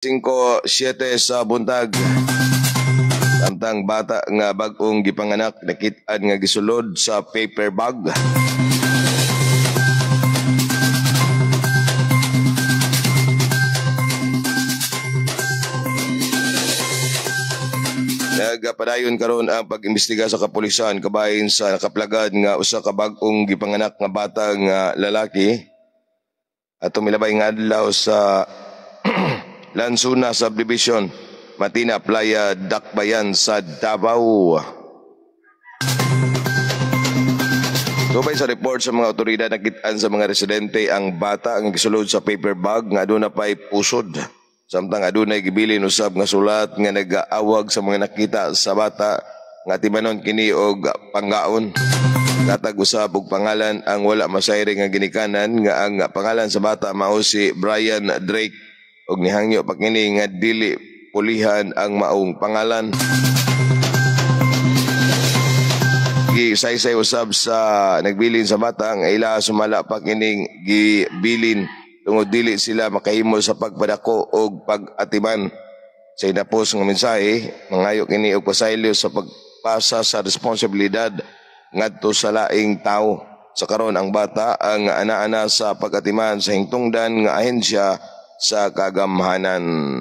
5:07 sa buntag. Samtang bata nga bag-ong gipanganak nakit-an nga gisulod sa paper bag. Nagapadayon karon ang pag-imbestiga sa kapulisan kabahin sa nakaplagad nga usa ka bag-ong gipanganak nga bata nga lalaki at tumilabay nga adlaw sa Lansuna Subdivision, Matina Playa, Dakbayan sa Davao. Subay sa report sa mga otoridad, nakitaan sa mga residente ang bata ang gisulod sa paper bag nga aduna pay pusod. Samtang adunay gibilin usab nga sulat nga nagaawag sa mga nakita sa bata nga timanon kini og panggaon. Katag usab og pangalan ang wala masayre nga ginikanan nga ang pangalan sa bata mao si Brian Drake og nihangyo pa kini nga dili pulihan ang maong pangalan. Gisaysay usab sa nagbilin sa bata ang ila sumala pa kining gibilin tungod dili sila makahimo sa pagpadako og pag-atiman. Sa inapos nga mensahe, mangayo kini og pasaylo sa pagpasa sa responsibilidad ngadto sa laing tao. Sa karon ang bata ang ana-ana sa pag-atiman sa hingtungdan nga ahensya sa kagamhanan.